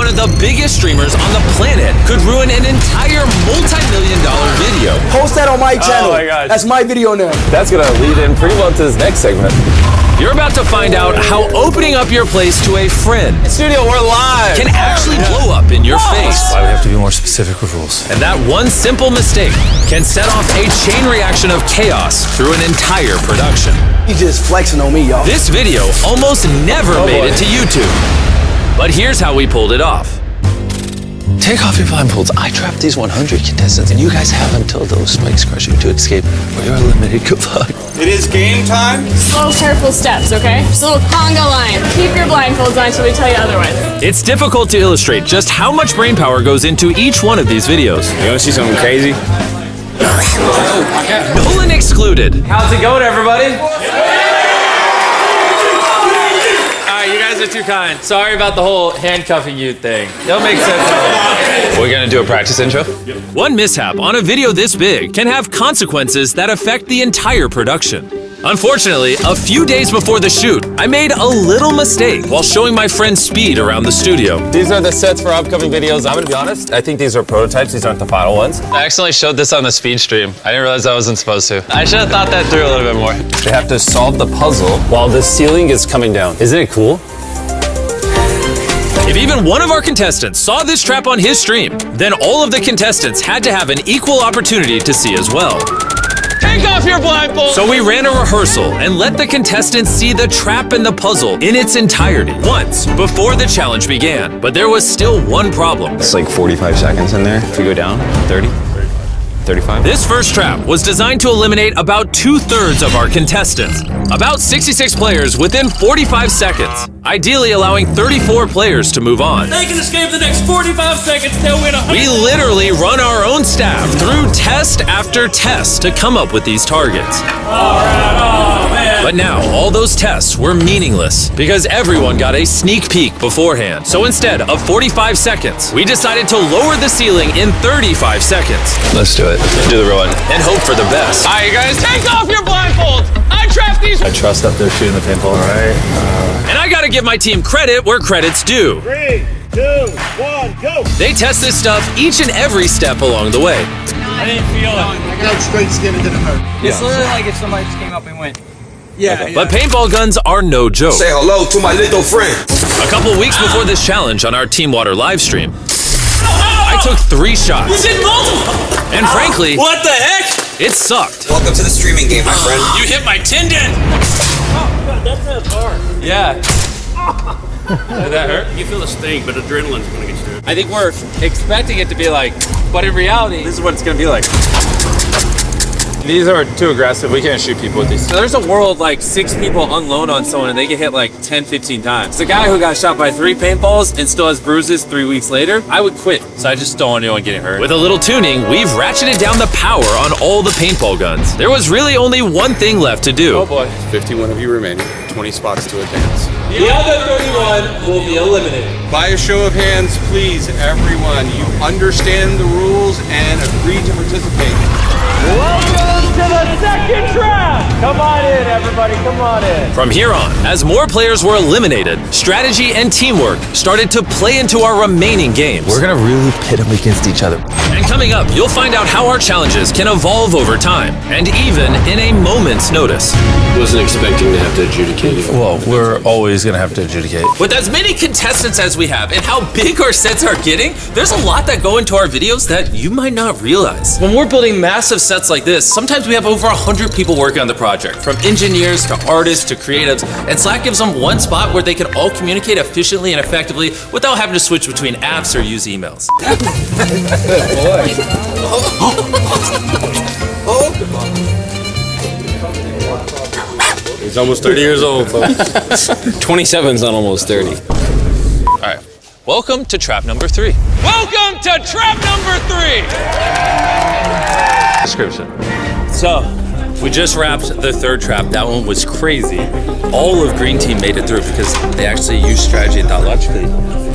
of the biggest streamers on the planet could ruin an entire multi-million-dollar video. Post that on my channel. Oh my gosh. That's my video now. That's gonna lead in pretty well to this next segment. You're about to find out how opening up your place to a friend Studio, we're live. can actually blow up in your face. Why we have to be more specific with rules. And that one simple mistake can set off a chain reaction of chaos through an entire production. You just flexing on me, y'all. This video almost never made it to YouTube. But here's how we pulled it off. Take off your blindfolds. I trapped these 100 contestants, and you guys have until those spikes crush you to escape, or you're eliminated. Good luck. It is game time. Slow, careful steps, okay? Just a little conga line. Keep your blindfolds on until we tell you otherwise. It's difficult to illustrate just how much brain power goes into each one of these videos. You wanna see something crazy? Nolan excluded. How's it going, everybody? Alright, you guys are too kind. Sorry about the whole handcuffing you thing. It'll make sense. We're gonna do a practice intro? One mishap on a video this big can have consequences that affect the entire production. Unfortunately, a few days before the shoot, I made a little mistake while showing my friend Speed around the studio. These are the sets for upcoming videos. I'm gonna be honest, I think these are prototypes. These aren't the final ones. I accidentally showed this on the speed stream. I didn't realize I wasn't supposed to. I should have thought that through a little bit more. They have to solve the puzzle while the ceiling is coming down. Isn't it cool? If even one of our contestants saw this trap on his stream, then all of the contestants had to have an equal opportunity to see as well. Take off your blindfold! So we ran a rehearsal and let the contestants see the trap and the puzzle in its entirety once before the challenge began. But there was still one problem. It's like 45 seconds in there. If we go down, 30, 35. This first trap was designed to eliminate about 2/3 of our contestants. About 66 players within 45 seconds, ideally allowing 34 players to move on. They can escape the next 45 seconds, they'll win a We literally run our own staff through test after test to come up with these targets. But now, all those tests were meaningless because everyone got a sneak peek beforehand. So instead of 45 seconds, we decided to lower the ceiling in 35 seconds. Let's do it. Do the real one. And hope for the best. Alright, you guys, take off your blindfolds! I trapped these. I trust that they're shooting the pinball. All right. And I gotta give my team credit where credit's due. 3, 2, 1, go. They test this stuff each and every step along the way. I didn't feel it. I got straight skin, it didn't hurt. It's literally like if somebody just came up and went. Yeah. But paintball guns are no joke. Say hello to my little friend. A couple weeks before this challenge on our Team Water live stream, I took 3 shots. You did multiple! And frankly, What the heck? it sucked. Welcome to the streaming game, my friend. You hit my tendon! That's hard. Yeah. Did that hurt? You feel the sting, but adrenaline's gonna get you. I think we're expecting it to be like, but in reality, this is what it's gonna be like. These are too aggressive. We can't shoot people with these. There's a world like 6 people unload on someone and they get hit like 10, 15 times. The guy who got shot by 3 paintballs and still has bruises 3 weeks later, I would quit. So I just don't want anyone getting hurt. With a little tuning, we've ratcheted down the power on all the paintball guns. There was really only one thing left to do. Oh boy. 51 of you remaining. 20 spots to advance. The other 31 will be eliminated. By a show of hands, please, everyone, you understand the rules and agree to participate. Welcome to the second trap! Come on in, everybody, come on in. From here on, as more players were eliminated, strategy and teamwork started to play into our remaining games. We're gonna really pit them against each other. And coming up, you'll find out how our challenges can evolve over time, and even in a moment's notice. Wasn't expecting to have to adjudicate it. Well, we're always gonna have to adjudicate. With as many contestants as we have and how big our sets are getting, there's a lot that go into our videos that you might not realize. When we're building massive sets like this, sometimes we have over 100 people working on the project, from engineers to artists to creatives, and Slack gives them one spot where they can all communicate efficiently and effectively without having to switch between apps or use emails. He's almost 30 years old, folks. 27's not almost 30. All right, welcome to trap number 3. Welcome to trap number 3! Description. So, we just wrapped the 3rd trap. That one was crazy. All of Green Team made it through because they actually used strategy and thought logically.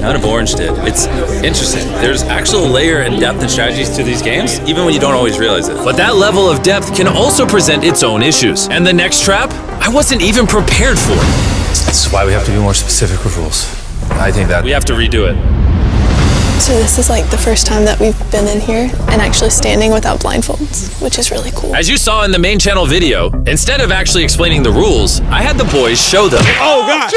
None of Orange did. It's interesting. There's actual layer and depth and strategies to these games, even when you don't always realize it. But that level of depth can also present its own issues. And the next trap, I wasn't even prepared for. That's why we have to be more specific with rules. I think that We have to redo it. So this is like the first time that we've been in here and actually standing without blindfolds, which is really cool. As you saw in the main channel video, instead of actually explaining the rules, I had the boys show them. Oh God!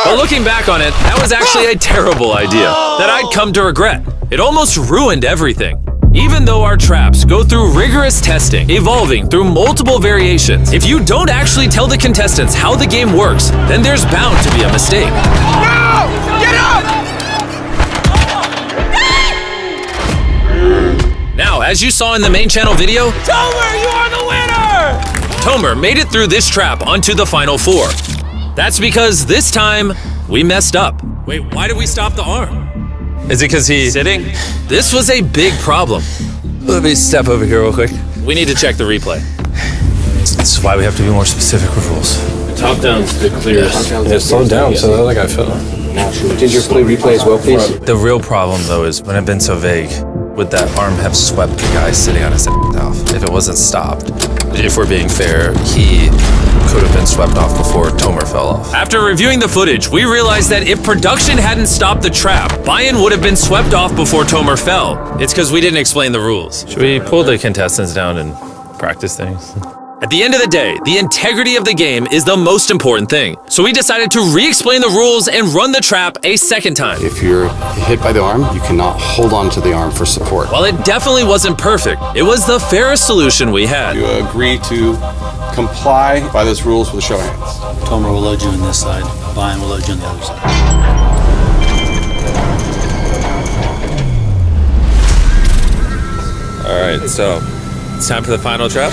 But looking back on it, that was actually a terrible idea that I'd come to regret. It almost ruined everything. Even though our traps go through rigorous testing, evolving through multiple variations, if you don't actually tell the contestants how the game works, then there's bound to be a mistake. No! Get up! Now, as you saw in the main channel video, Tomer, you are the winner! Tomer made it through this trap onto the final 4. That's because this time, we messed up. Wait, why did we stop the arm? Is it because he's sitting? This was a big problem. Let me step over here real quick. We need to check the replay. This is why we have to be more specific with rules. Top down's the clearest. Yeah, slow down so the other guy fell. Did your play replay as well, please? The real problem, though, is when I've been so vague, would that arm have swept the guy sitting on his off if it wasn't stopped? If we're being fair, he could have been swept off before Tomer fell off. After reviewing the footage, we realized that if production hadn't stopped the trap, Bayern would have been swept off before Tomer fell. It's because we didn't explain the rules. Should we pull the contestants down and practice things? At the end of the day, the integrity of the game is the most important thing. So we decided to re-explain the rules and run the trap a second time. If you're hit by the arm, you cannot hold on to the arm for support. While it definitely wasn't perfect, it was the fairest solution we had. You agree to comply by those rules with a show of hands. Tomer will load you on this side. Bayern will load you on the other side. All right, so it's time for the final trap.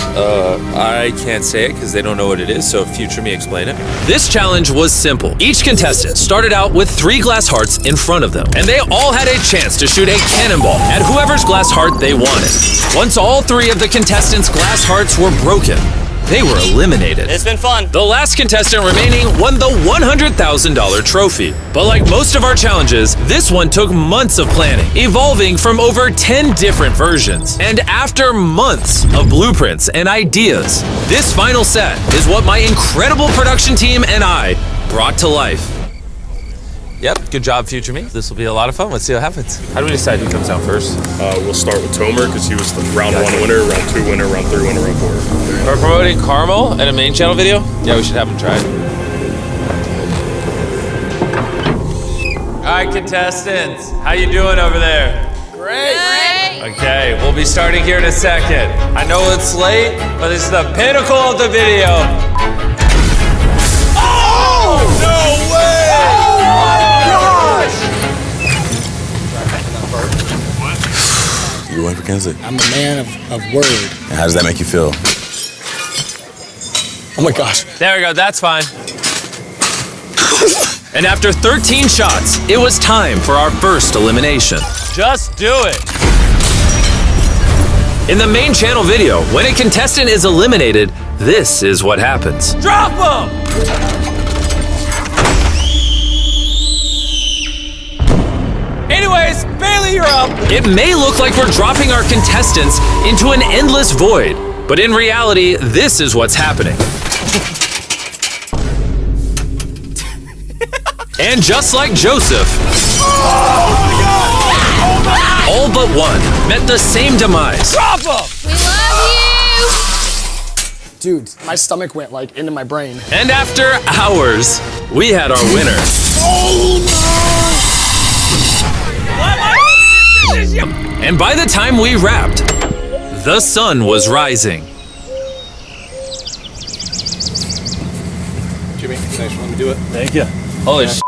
I can't say it because they don't know what it is, so future me explain it. This challenge was simple. Each contestant started out with 3 glass hearts in front of them, and they all had a chance to shoot a cannonball at whoever's glass heart they wanted. Once all 3 of the contestants' glass hearts were broken, they were eliminated. It's been fun. The last contestant remaining won the $100,000 trophy. But like most of our challenges, this one took months of planning, evolving from over 10 different versions. And after months of blueprints and ideas, this final set is what my incredible production team and I brought to life. Yep, good job, future me. This will be a lot of fun. Let's see what happens. How do we decide who comes out first? We'll start with Tomer because he was the round 1 winner, round 2 winner, round 3 winner, round 4. We're promoting Carmel in a main channel video? Yeah, we should have him try it. All right, contestants, how you doing over there? Great. Okay, we'll be starting here in a second. I know it's late, but this is the pinnacle of the video. Oh! No way! You went for Kansas City? I'm a man of word. And how does that make you feel? Oh my gosh. There we go, that's fine. And after 13 shots, it was time for our first elimination. Just do it. In the main channel video, when a contestant is eliminated, this is what happens. Drop him! Anyways, Bailey, you're up. It may look like we're dropping our contestants into an endless void, but in reality, this is what's happening. And just like Joseph, all but one met the same demise. Drop him! We love you. Dude, my stomach went like into my brain. And after hours, we had our winner. And by the time we wrapped, the sun was rising. Jimmy, thanks for letting me do it. Thank you. Holy shit.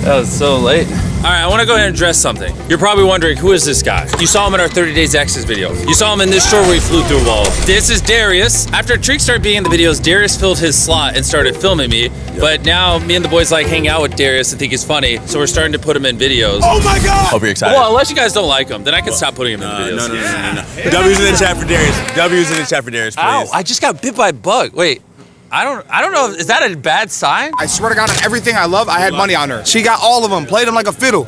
That was so late. All right, I want to go ahead and address something. You're probably wondering, who is this guy? You saw him in our 30 Days Exes video. You saw him in this short where he flew through a wall. This is Darius. After Treek started being in the videos, Darius filled his slot and started filming me. But now me and the boys like hang out with Darius and think he's funny, so we're starting to put him in videos. Oh my God! Hope you're excited. Well, unless you guys don't like him, then I can stop putting him in the videos. No. W's in the chat for Darius. W's in the chat for Darius, please. Ow, I just got bit by a bug. Wait, I don't know. Is that a bad sign? I swear to God, on everything I love, I had money on her. She got all of them, played them like a fiddle.